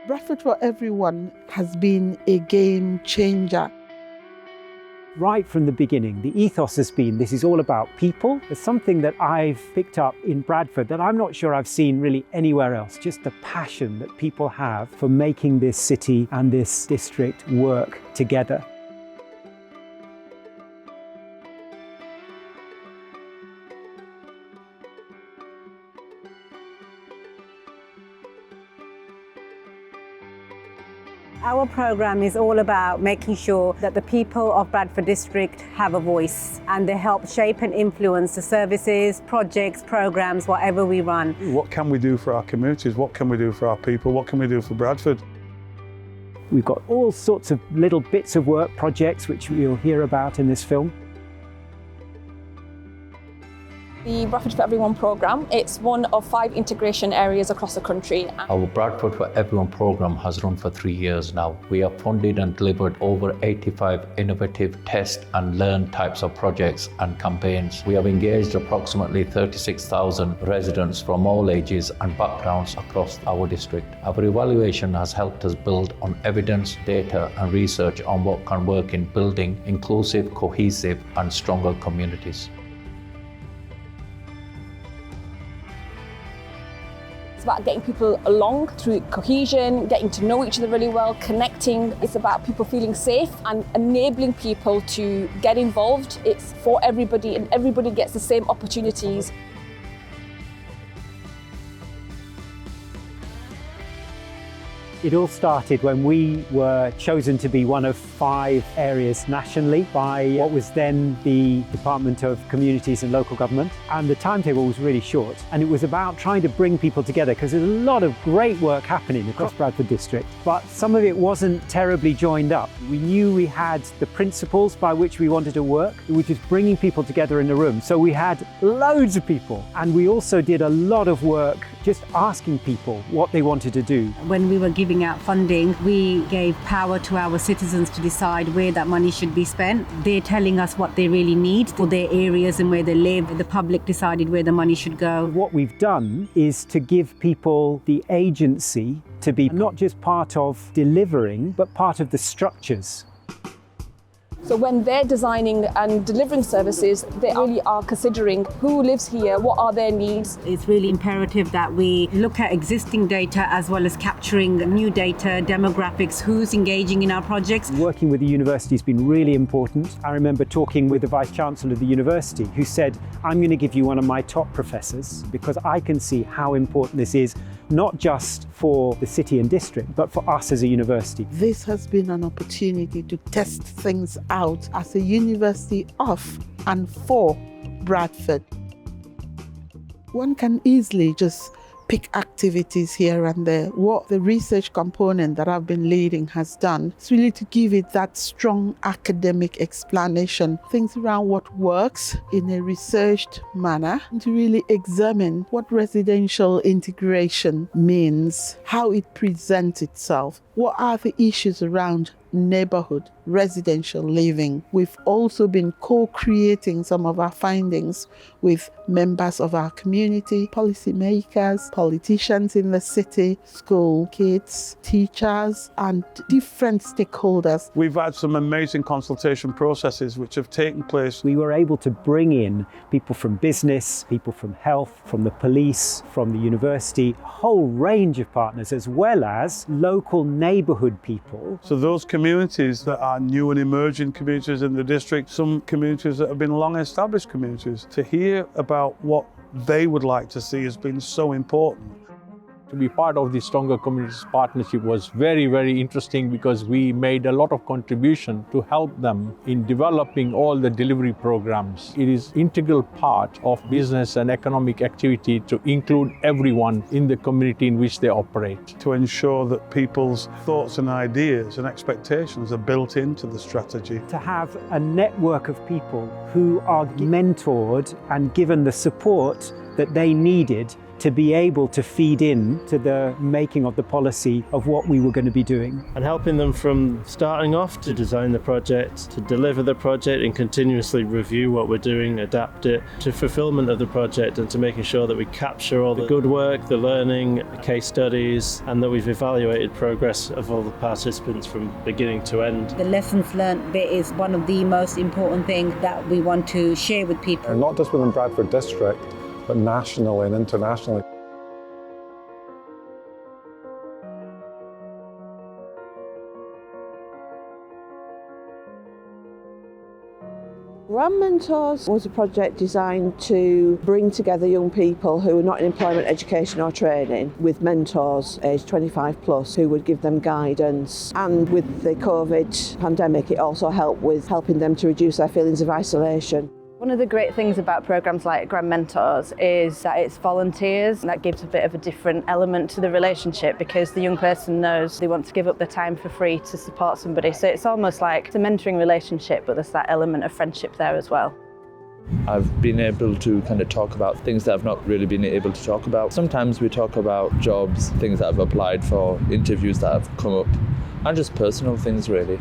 Bradford for Everyone has been a game changer. Right from the beginning, the ethos has been this is all about people. There's something that I've picked up in Bradford that I'm not sure I've seen really anywhere else, just the passion that people have for making this city and this district work together. Our programme is all about making sure that the people of Bradford District have a voice, and they help shape and influence the services, projects, programmes, whatever we run. What can we do for our communities? What can we do for our people? What can we do for Bradford? We've got all sorts of little bits of work, projects, which you'll hear about in this film. The Bradford for Everyone programme, it's one of 5 integration areas across the country. Our Bradford for Everyone programme has run for 3 years now. We have funded and delivered over 85 innovative test and learn types of projects and campaigns. We have engaged approximately 36,000 residents from all ages and backgrounds across our district. Our evaluation has helped us build on evidence, data and research on what can work in building inclusive, cohesive and stronger communities. It's about getting people along through cohesion, getting to know each other really well, connecting. It's about people feeling safe and enabling people to get involved. It's for everybody and everybody gets the same opportunities. It all started when we were chosen to be one of 5 areas nationally by what was then the Department of Communities and Local Government. And the timetable was really short. And it was about trying to bring people together because there's a lot of great work happening across Bradford District, but some of it wasn't terribly joined up. We knew we had the principles by which we wanted to work, which is bringing people together in a room. So we had loads of people. And we also did a lot of work just asking people what they wanted to do. When we were giving out funding, we gave power to our citizens to decide where that money should be spent. They're telling us what they really need for their areas and where they live. The public decided where the money should go. What we've done is to give people the agency to be not just part of delivering, but part of the structures. So when they're designing and delivering services, they really are considering who lives here, what are their needs. It's really imperative that we look at existing data as well as capturing new data, demographics, who's engaging in our projects. Working with the university has been really important. I remember talking with the Vice-Chancellor of the university who said, I'm going to give you one of my top professors because I can see how important this is, not just for the city and district, but for us as a university. This has been an opportunity to test things out as a university of and for Bradford. One can easily just pick activities here and there. What the research component that I've been leading has done is really to give it that strong academic explanation, things around what works in a researched manner, and to really examine what residential integration means, how it presents itself, what are the issues around neighborhood residential living. We've also been co-creating some of our findings with members of our community, policymakers, politicians in the city, school kids, teachers, and different stakeholders. We've had some amazing consultation processes which have taken place. We were able to bring in people from business, people from health, from the police, from the university, a whole range of partners, as well as local neighbourhood people. So those communities that are new and emerging communities in the district, some communities that have been long established communities, to hear about what they would like to see has been so important. To be part of the Stronger Communities Partnership was very, very interesting because we made a lot of contribution to help them in developing all the delivery programs. It is integral part of business and economic activity to include everyone in the community in which they operate. To ensure that people's thoughts and ideas and expectations are built into the strategy. To have a network of people who are mentored and given the support that they needed to be able to feed in to the making of the policy of what we were going to be doing. And helping them from starting off to design the project, to deliver the project and continuously review what we're doing, adapt it, to fulfillment of the project and to making sure that we capture all the good work, the learning, the case studies, and that we've evaluated progress of all the participants from beginning to end. The lessons learned bit is one of the most important things that we want to share with people. And not just within Bradford District, but nationally and internationally. Grandmentors was a project designed to bring together young people who are not in employment, education or training with mentors aged 25 plus who would give them guidance. And with the COVID pandemic, it also helped with helping them to reduce their feelings of isolation. One of the great things about programmes like Grandmentors is that it's volunteers, and that gives a bit of a different element to the relationship because the young person knows they want to give up their time for free to support somebody. So it's almost like it's a mentoring relationship, but there's that element of friendship there as well. I've been able to kind of talk about things that I've not really been able to talk about. Sometimes we talk about jobs, things that I've applied for, interviews that have come up, and just personal things really.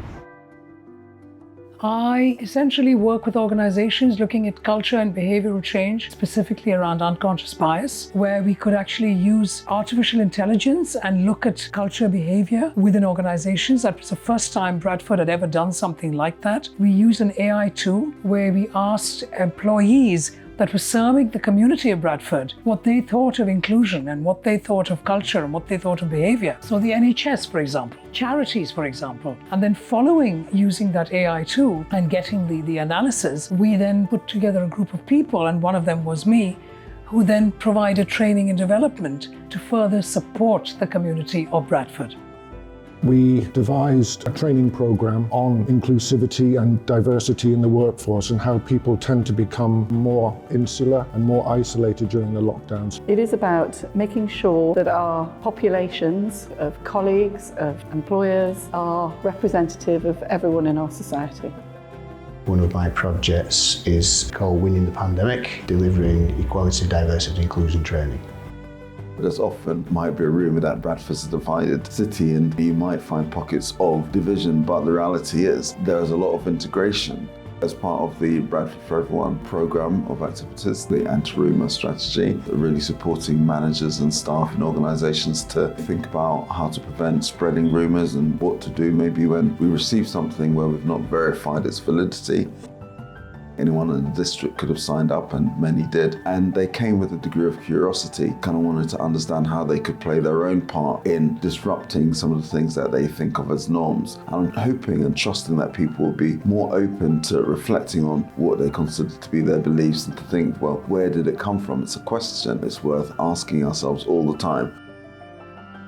I essentially work with organizations looking at culture and behavioral change, specifically around unconscious bias, where we could actually use artificial intelligence and look at culture behavior within organizations. That was the first time Bradford had ever done something like that. We used an AI tool where we asked employees that were serving the community of Bradford what they thought of inclusion and what they thought of culture and what they thought of behavior. So the NHS, for example, charities, for example, and then following using that AI tool and getting the analysis, we then put together a group of people, and one of them was me, who then provided training and development to further support the community of Bradford. We devised a training program on inclusivity and diversity in the workforce and how people tend to become more insular and more isolated during the lockdowns. It is about making sure that our populations of colleagues, of employers, are representative of everyone in our society. One of my projects is called Winning the Pandemic, delivering equality, diversity and inclusion training. There's often might be a rumour that Bradford's a divided city and you might find pockets of division, but the reality is there's a lot of integration. As part of the Bradford for Everyone programme of activities, the anti-rumour strategy, really supporting managers and staff in organisations to think about how to prevent spreading rumours and what to do maybe when we receive something where we've not verified its validity. Anyone in the district could have signed up, and many did, and they came with a degree of curiosity, kind of wanted to understand how they could play their own part in disrupting some of the things that they think of as norms. And I'm hoping and trusting that people will be more open to reflecting on what they consider to be their beliefs and to think, well, where did it come from? It's a question it's worth asking ourselves all the time.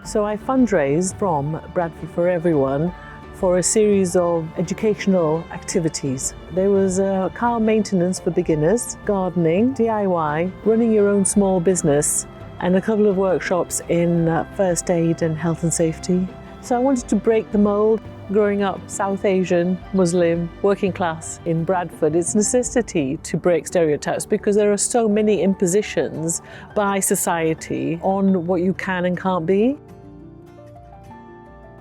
So I fundraised from Bradford for Everyone for a series of educational activities. There was car maintenance for beginners, gardening, DIY, running your own small business, and a couple of workshops in first aid and health and safety. So I wanted to break the mould. Growing up South Asian, Muslim, working class in Bradford, it's a necessity to break stereotypes because there are so many impositions by society on what you can and can't be.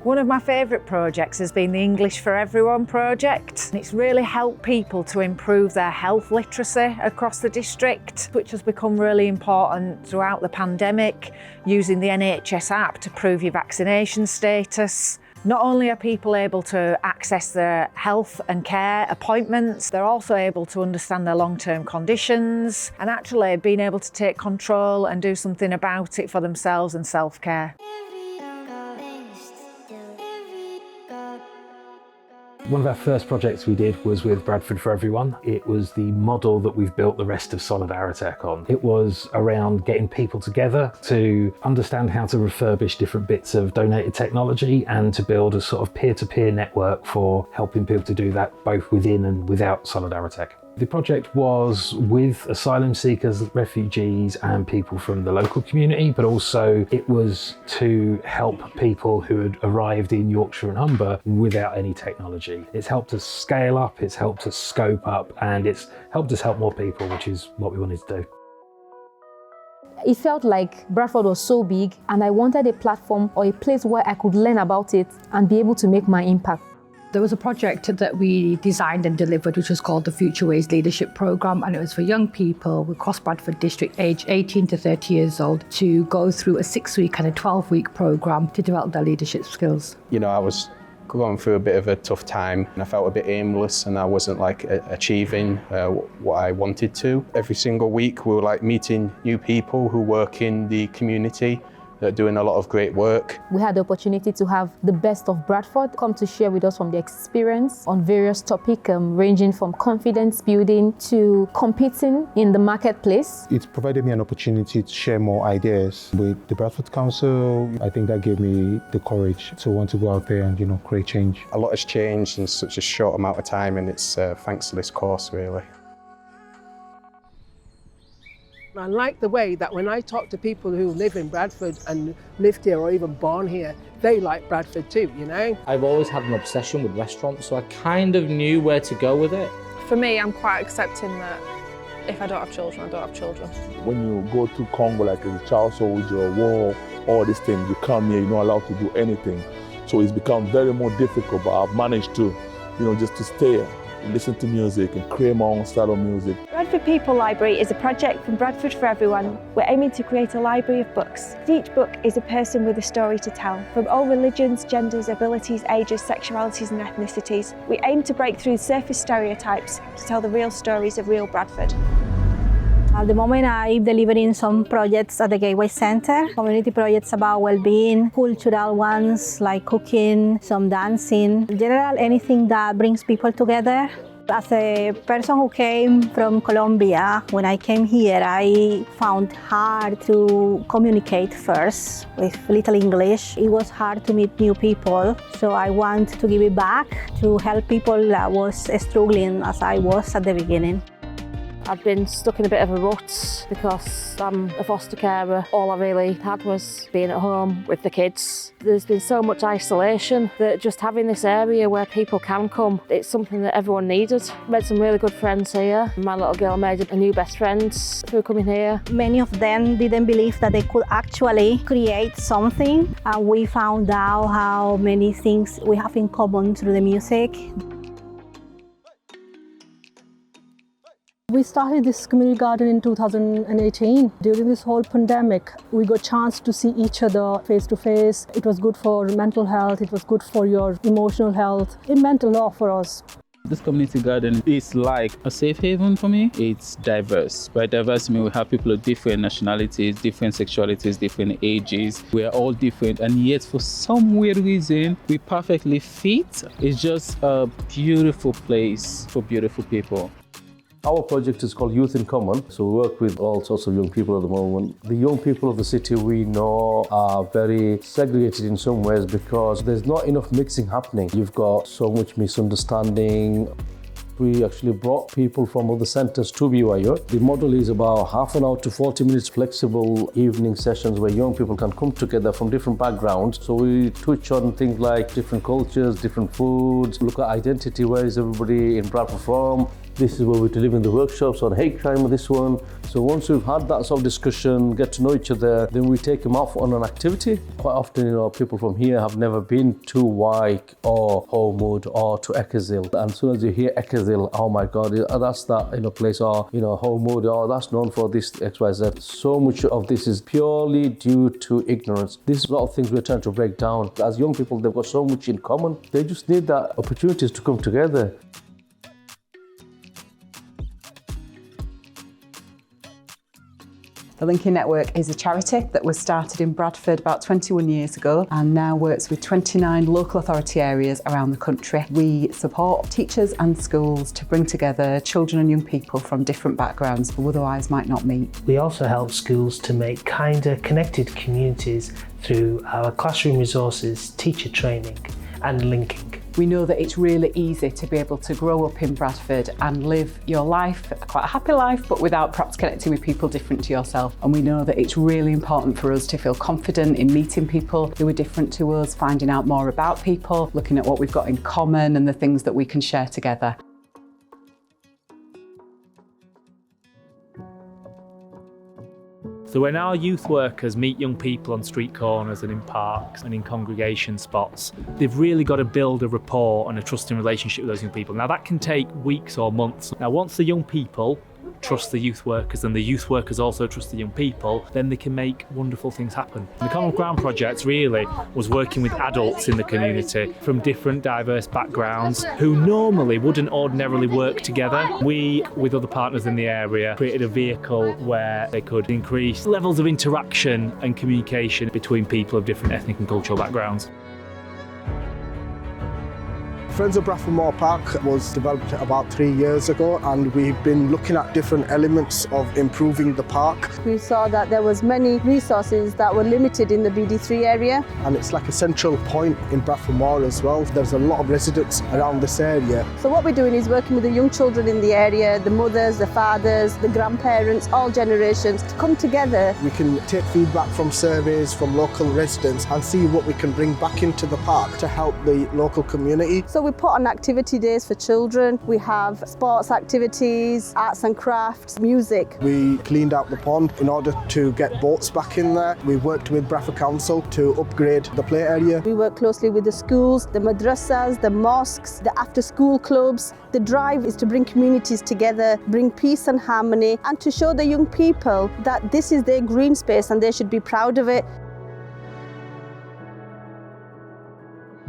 One of my favourite projects has been the English for Everyone project. It's really helped people to improve their health literacy across the district, which has become really important throughout the pandemic, using the NHS app to prove your vaccination status. Not only are people able to access their health and care appointments, they're also able to understand their long-term conditions and actually being able to take control and do something about it for themselves and self-care. One of our first projects we did was with Bradford for Everyone. It was the model that we've built the rest of Solidaritech on. It was around getting people together to understand how to refurbish different bits of donated technology and to build a sort of peer-to-peer network for helping people to do that both within and without Solidaritech. The project was with asylum seekers, refugees and people from the local community, but also it was to help people who had arrived in Yorkshire and Humber without any technology. It's helped us scale up, it's helped us scope up, and it's helped us help more people, which is what we wanted to do. It felt like Bradford was so big and I wanted a platform or a place where I could learn about it and be able to make my impact. There was a project that we designed and delivered which was called the Future Ways Leadership Programme, and it was for young people across Bradford District aged 18 to 30 years old to go through a 6-week and a 12-week programme to develop their leadership skills. You know, I was going through a bit of a tough time and I felt a bit aimless and I wasn't achieving what I wanted to. Every single week we were meeting new people who work in the community. They're doing a lot of great work. We had the opportunity to have the best of Bradford come to share with us from their experience on various topics ranging from confidence building to competing in the marketplace. It's provided me an opportunity to share more ideas with the Bradford Council. I think that gave me the courage to want to go out there and, create change. A lot has changed in such a short amount of time, and it's thanks to this course, really. I like the way that when I talk to people who live in Bradford and lived here or even born here, they like Bradford too, I've always had an obsession with restaurants, so I kind of knew where to go with it. For me, I'm quite accepting that if I don't have children, I don't have children. When you go to Congo, like as a child soldier, war, all these things, you come here, you're not allowed to do anything. So it's become very more difficult, but I've managed to, just to stay, listen to music and create my own style of music. Bradford People Library is a project from Bradford for Everyone. We're aiming to create a library of books. Each book is a person with a story to tell. From all religions, genders, abilities, ages, sexualities and ethnicities, we aim to break through surface stereotypes to tell the real stories of real Bradford. At the moment, I'm delivering some projects at the Gateway Centre. Community projects about well-being, cultural ones like cooking, some dancing. In general, anything that brings people together. As a person who came from Colombia, when I came here, I found hard to communicate first with little English. It was hard to meet new people, so I want to give it back to help people that was struggling as I was at the beginning. I've been stuck in a bit of a rut because I'm a foster carer. All I really had was being at home with the kids. There's been so much isolation that just having this area where people can come, it's something that everyone needed. Made some really good friends here. My little girl made a new best friend through coming here. Many of them didn't believe that they could actually create something, and we found out how many things we have in common through the music. We started this community garden in 2018. During this whole pandemic, we got a chance to see each other face to face. It was good for mental health, it was good for your emotional health. It meant a lot for us. This community garden is like a safe haven for me. It's diverse. By diverse, I mean we have people of different nationalities, different sexualities, different ages. We are all different, and yet for some weird reason, we perfectly fit. It's just a beautiful place for beautiful people. Our project is called Youth in Common, so we work with all sorts of young people at the moment. The young people of the city we know are very segregated in some ways because there's not enough mixing happening. You've got so much misunderstanding. We actually brought people from other centres to BYU. The model is about half an hour to 40 minutes flexible evening sessions where young people can come together from different backgrounds. So we touch on things like different cultures, different foods, look at identity, where is everybody in Bradford from. This is where we're delivering the workshops on hate crime with this one. So once we've had that sort of discussion, get to know each other, then we take them off on an activity. Quite often, people from here have never been to Wyke or Homewood or to Eccleshill. And as soon as you hear Eccleshill, oh my God, that's that place, or Homewood, or that's known for this XYZ. So much of this is purely due to ignorance. This is a lot of things we're trying to break down. As young people, they've got so much in common. They just need that opportunities to come together. The Linking Network is a charity that was started in Bradford about 21 years ago and now works with 29 local authority areas around the country. We support teachers and schools to bring together children and young people from different backgrounds who otherwise might not meet. We also help schools to make kinder, connected communities through our classroom resources, teacher training and linking. We know that it's really easy to be able to grow up in Bradford and live your life, quite a happy life, but without perhaps connecting with people different to yourself. And we know that it's really important for us to feel confident in meeting people who are different to us, finding out more about people, looking at what we've got in common and the things that we can share together. So when our youth workers meet young people on street corners and in parks and in congregation spots, they've really got to build a rapport and a trusting relationship with those young people. Now that can take weeks or months. Now once the young people trust the youth workers and the youth workers also trust the young people, then they can make wonderful things happen. The Common Ground project really was working with adults in the community from different diverse backgrounds who normally wouldn't ordinarily work together. We, with other partners in the area, created a vehicle where they could increase levels of interaction and communication between people of different ethnic and cultural backgrounds. Friends of Bradford Moor Park was developed about 3 years ago, and we've been looking at different elements of improving the park. We saw that there was many resources that were limited in the BD3 area. And it's like a central point in Bradford Moor as well. There's a lot of residents around this area. So what we're doing is working with the young children in the area, the mothers, the fathers, the grandparents, all generations, to come together. We can take feedback from surveys from local residents and see what we can bring back into the park to help the local community. So we put on activity days for children. We have sports activities, arts and crafts, music. We cleaned out the pond in order to get boats back in there. We worked with Bradford Council to upgrade the play area. We work closely with the schools, the madrasas, the mosques, the after-school clubs. The drive is to bring communities together, bring peace and harmony, and to show the young people that this is their green space and they should be proud of it.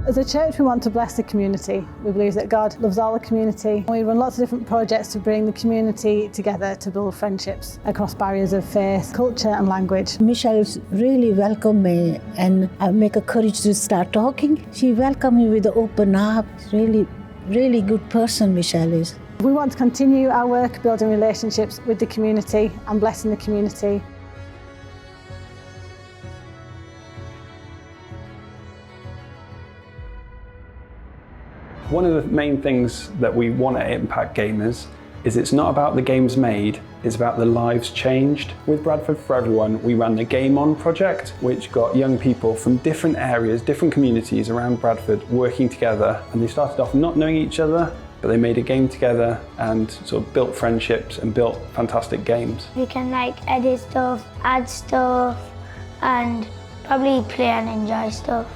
As a church, we want to bless the community. We believe that God loves all the community. We run lots of different projects to bring the community together to build friendships across barriers of faith, culture and language. Michelle really welcomed me and make a courage to start talking. She welcomed me with an open arm. Really good person, Michelle is. We want to continue our work building relationships with the community and blessing the community. One of the main things that we want to impact gamers is it's not about the games made, it's about the lives changed. With Bradford for Everyone, we ran the Game On project, which got young people from different areas, different communities around Bradford working together. And they started off not knowing each other, but they made a game together and sort of built friendships and built fantastic games. We can like edit stuff, add stuff, and probably play and enjoy stuff.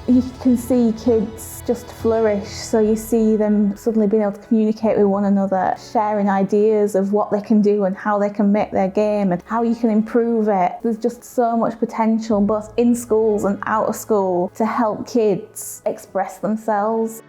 You can see kids just flourish, so you see them suddenly being able to communicate with one another, sharing ideas of what they can do and how they can make their game and how you can improve it. There's just so much potential both in schools and out of school to help kids express themselves.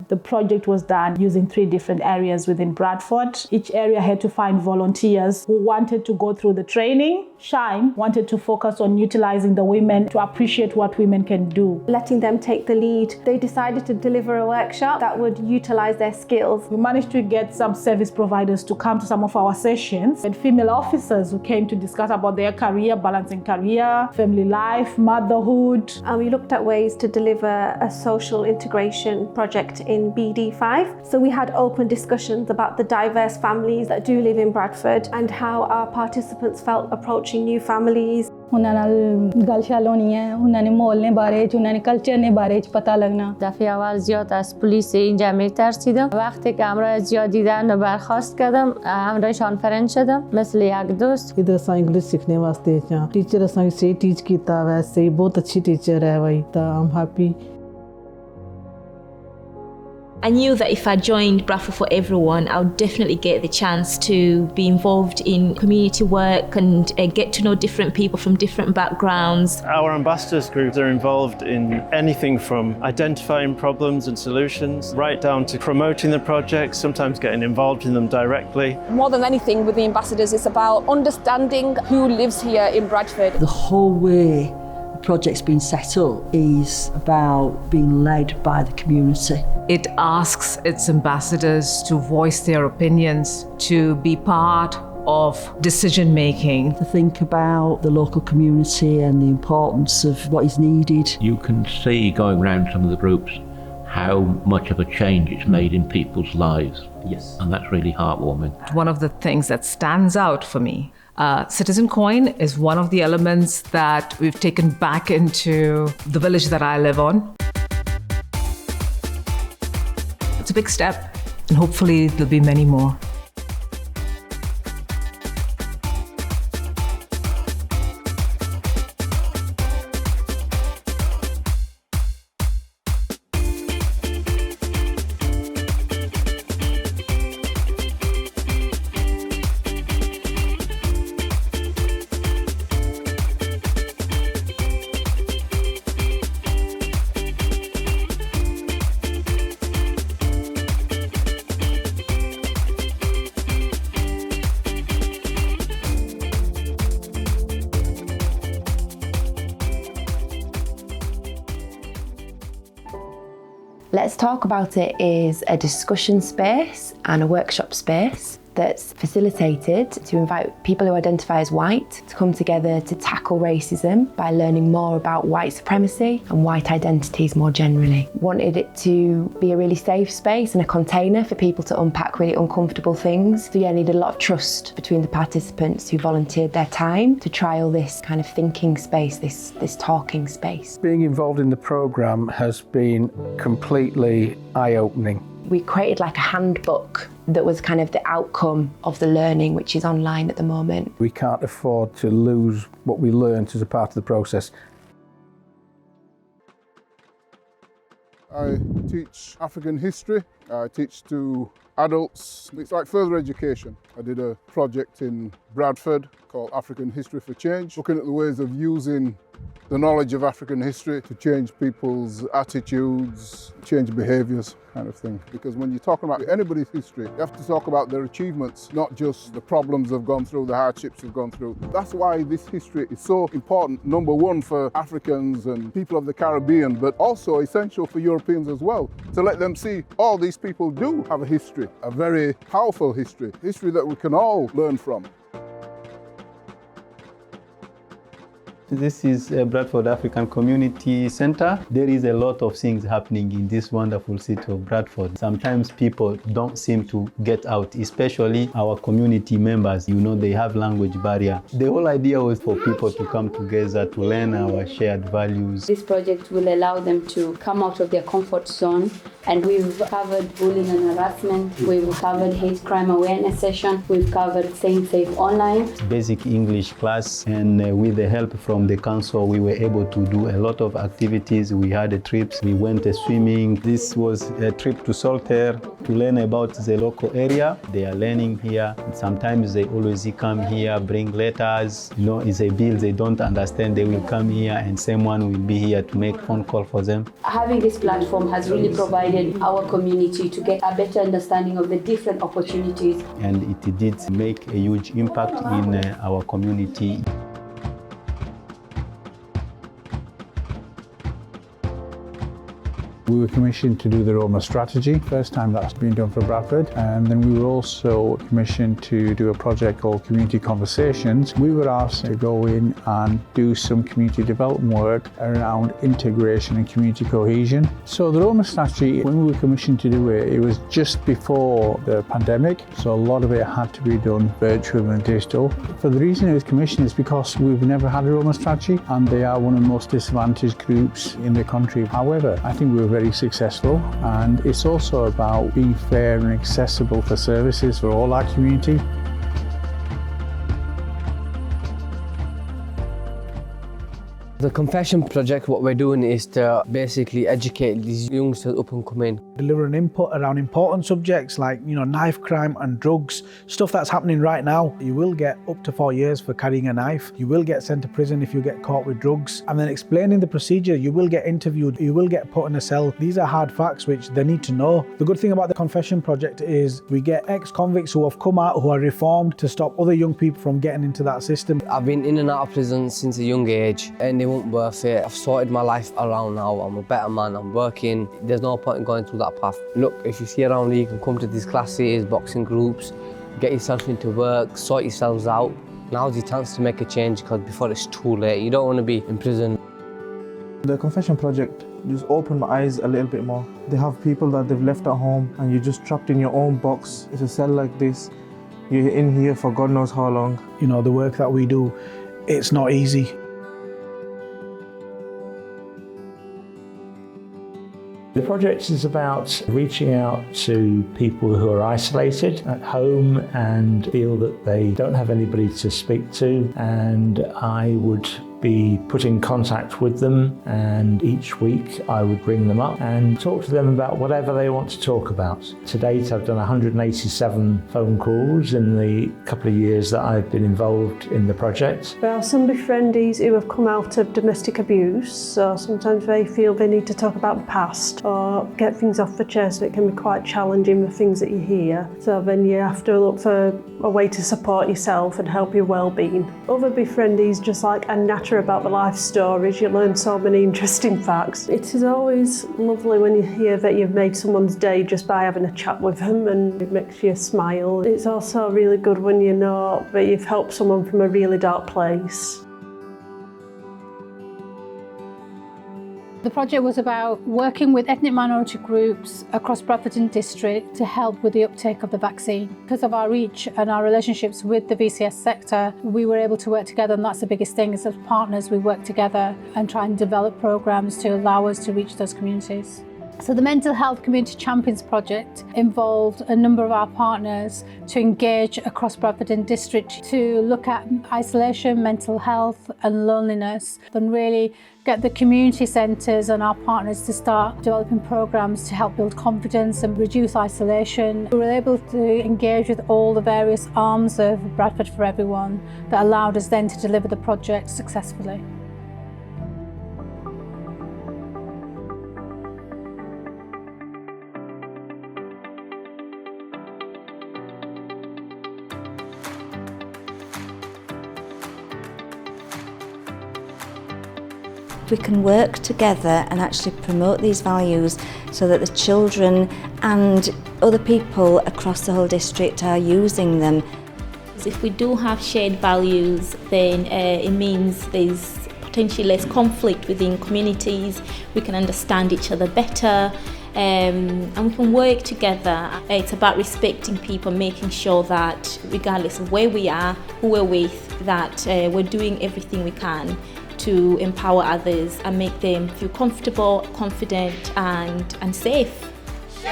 The project was done using 3 different areas within Bradford. Each area had to find volunteers who wanted to go through the training. Shine wanted to focus on utilizing the women to appreciate what women can do. Letting them take the lead. They decided to deliver a workshop that would utilize their skills. We managed to get some service providers to come to some of our sessions and female officers who came to discuss about their career, balancing career, family life, motherhood. And we looked at ways to deliver a social integration project in BD5. So we had open discussions about the diverse families that do live in Bradford and how our participants felt approaching new families. ਉਹਨਾਂ ਨਾਲ ਗੱਲਸ਼ਾਲ ਹੋਣੀ ਹੈ, ਉਹਨਾਂ ਨੇ ਮਾਹੌਲ ਨੇ ਬਾਰੇ ਚ, ਉਹਨਾਂ ਨੇ ਕਲਚਰ ਨੇ ਬਾਰੇ ਚ پتا لگنا. دفعه اول زیاد از پلیس اینجا میترسیدم. وقتی که امرای زیاد دیدن و برخواست کردم امرایشان فرند شدم مثل یک دوست. इधर असां इंग्लिश सीखने वास्ते च टीचर असां से टीच कीता वैसे ही बहुत अच्छी टीचर है भाई ता I am happy. I knew that if I joined Bradford for Everyone, I would definitely get the chance to be involved in community work and get to know different people from different backgrounds. Our ambassadors groups are involved in anything from identifying problems and solutions, right down to promoting the projects, sometimes getting involved in them directly. More than anything with the ambassadors, it's about understanding who lives here in Bradford. The whole way the project's been set up is about being led by the community. It asks its ambassadors to voice their opinions, to be part of decision making. To think about the local community and the importance of what is needed. You can see going around some of the groups how much of a change it's made in people's lives. Yes. And that's really heartwarming. One of the things that stands out for me, Citizen Coin is one of the elements that we've taken back into the village that I live on. It's a big step, and hopefully there'll be many more. Let's Talk About It is a discussion space and a workshop space that's facilitated to invite people who identify as white to come together to tackle racism by learning more about white supremacy and white identities more generally. Wanted it to be a really safe space and a container for people to unpack really uncomfortable things. So needed a lot of trust between the participants who volunteered their time to trial this kind of thinking space, this talking space. Being involved in the programme has been completely eye-opening. We created like a handbook that was kind of the outcome of the learning, which is online at the moment. We can't afford to lose what we learned as a part of the process. I teach African history. I teach to adults. It's like further education. I did a project in Bradford called African History for Change, looking at the ways of using the knowledge of African history to change people's attitudes, change behaviours, kind of thing. Because when you're talking about anybody's history, you have to talk about their achievements, not just the problems they've gone through, the hardships they've gone through. That's why this history is so important, number one for Africans and people of the Caribbean, but also essential for Europeans as well, to let them see all these people do have a history, a very powerful history that we can all learn from. This is Bradford African Community Centre. There is a lot of things happening in this wonderful city of Bradford. Sometimes people don't seem to get out, especially our community members. You know, they have language barrier. The whole idea was for people to come together to learn our shared values. This project will allow them to come out of their comfort zone, and we've covered bullying and harassment, we've covered hate crime awareness session, we've covered staying safe online. Basic English class, and with the help from the council, we were able to do a lot of activities. We had trips, we went swimming. This was a trip to Saltaire to learn about the local area. They are learning here. Sometimes they always come here, bring letters. You know, it's a bill they don't understand. They will come here and someone will be here to make phone call for them. Having this platform has really provided our community to get a better understanding of the different opportunities. And it did make a huge impact in our community. We were commissioned to do the Roma strategy, first time that's been done for Bradford, and then we were also commissioned to do a project called Community Conversations. We were asked to go in and do some community development work around integration and community cohesion. So the Roma strategy, when we were commissioned to do it, it was just before the pandemic, so a lot of it had to be done virtual and digital. For the reason it was commissioned is because we've never had a Roma strategy, and they are one of the most disadvantaged groups in the country. However, I think we were very successful, and it's also about being fair and accessible for services for all our community. The Confession Project, what we're doing is to basically educate these youngsters up and coming. Deliver an input around important subjects like, knife crime and drugs, stuff that's happening right now. You will get up to 4 years for carrying a knife. You will get sent to prison if you get caught with drugs. And then explaining the procedure, you will get interviewed, you will get put in a cell. These are hard facts which they need to know. The good thing about the Confession Project is we get ex-convicts who have come out, who are reformed, to stop other young people from getting into that system. I've been in and out of prison since a young age, and it wasn't worth it. I've sorted my life around now. I'm a better man, I'm working. There's no point in going through that path. Look, if you see around here, you can come to these classes, boxing groups, get yourself into work, sort yourselves out. Now's your chance to make a change, because before it's too late. You don't want to be in prison. The Confession Project just opened my eyes a little bit more. They have people that they've left at home, and you're just trapped in your own box. It's a cell like this. You're in here for God knows how long. The work that we do, it's not easy. The project is about reaching out to people who are isolated at home and feel that they don't have anybody to speak to, and I would be put in contact with them, and each week I would bring them up and talk to them about whatever they want to talk about. To date, I've done 187 phone calls in the couple of years that I've been involved in the project. There are some befriendees who have come out of domestic abuse, so sometimes they feel they need to talk about the past or get things off the chest. It can be quite challenging, the things that you hear. So then you have to look for a way to support yourself and help your well-being. Other befriendees just like a natural chapter about the life stories, you learn so many interesting facts. It is always lovely when you hear that you've made someone's day just by having a chat with them, and it makes you smile. It's also really good when you know that you've helped someone from a really dark place. The project was about working with ethnic minority groups across Bradford district to help with the uptake of the vaccine. Because of our reach and our relationships with the VCS sector, we were able to work together, and that's the biggest thing, is as partners we work together and try and develop programs to allow us to reach those communities. So the Mental Health Community Champions project involved a number of our partners to engage across Bradford district to look at isolation, mental health and loneliness, and really get the community centres and our partners to start developing programs to help build confidence and reduce isolation. We were able to engage with all the various arms of Bradford for Everyone that allowed us then to deliver the project successfully. We can work together and actually promote these values so that the children and other people across the whole district are using them. If we do have shared values, then it means there's potentially less conflict within communities. We can understand each other better, and we can work together. It's about respecting people, making sure that regardless of where we are, who we're with, that we're doing everything we can to empower others and make them feel comfortable, confident and safe. Share,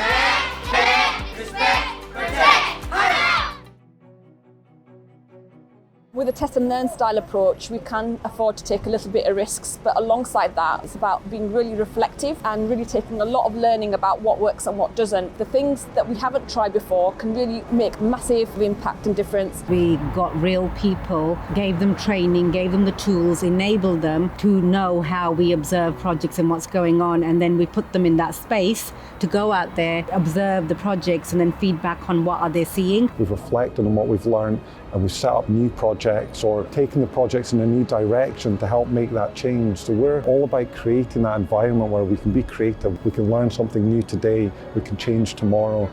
care, respect, protect, hurrah! With a test and learn style approach, we can afford to take a little bit of risks, but alongside that, it's about being really reflective and really taking a lot of learning about what works and what doesn't. The things that we haven't tried before can really make massive impact and difference. We got real people, gave them training, gave them the tools, enabled them to know how we observe projects and what's going on, and then we put them in that space to go out there, observe the projects and then feedback on what are they seeing. We've reflected on what we've learned and we've set up new projects or taken the projects in a new direction to help make that change. So we're all about creating that environment where we can be creative, we can learn something new today, we can change tomorrow.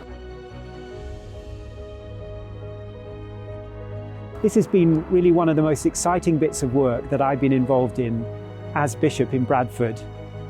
This has been really one of the most exciting bits of work that I've been involved in as Bishop in Bradford.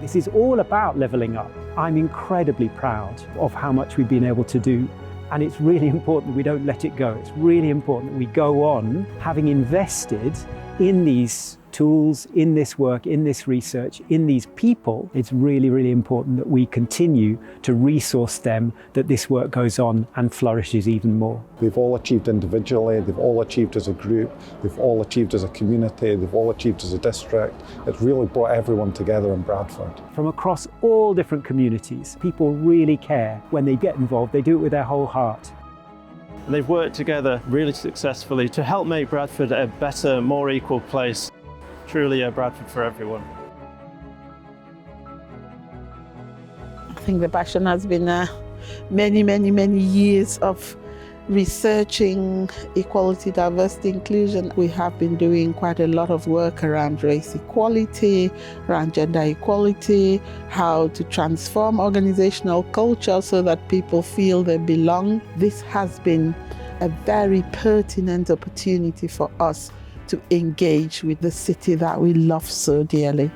This is all about levelling up. I'm incredibly proud of how much we've been able to do. And it's really important that we don't let it go. It's really important that we go on having invested in these tools, in this work, in this research, in these people. It's really, really important that we continue to resource them, that this work goes on and flourishes even more. They've all achieved individually, they've all achieved as a group, they've all achieved as a community, they've all achieved as a district. It's really brought everyone together in Bradford. From across all different communities, people really care when they get involved. They do it with their whole heart. And they've worked together really successfully to help make Bradford a better, more equal place. Truly a Bradford for everyone. I think the passion has been many years of researching equality, diversity, inclusion. We have been doing quite a lot of work around race equality, around gender equality, how to transform organizational culture so that people feel they belong. This has been a very pertinent opportunity for us to engage with the city that we love so dearly.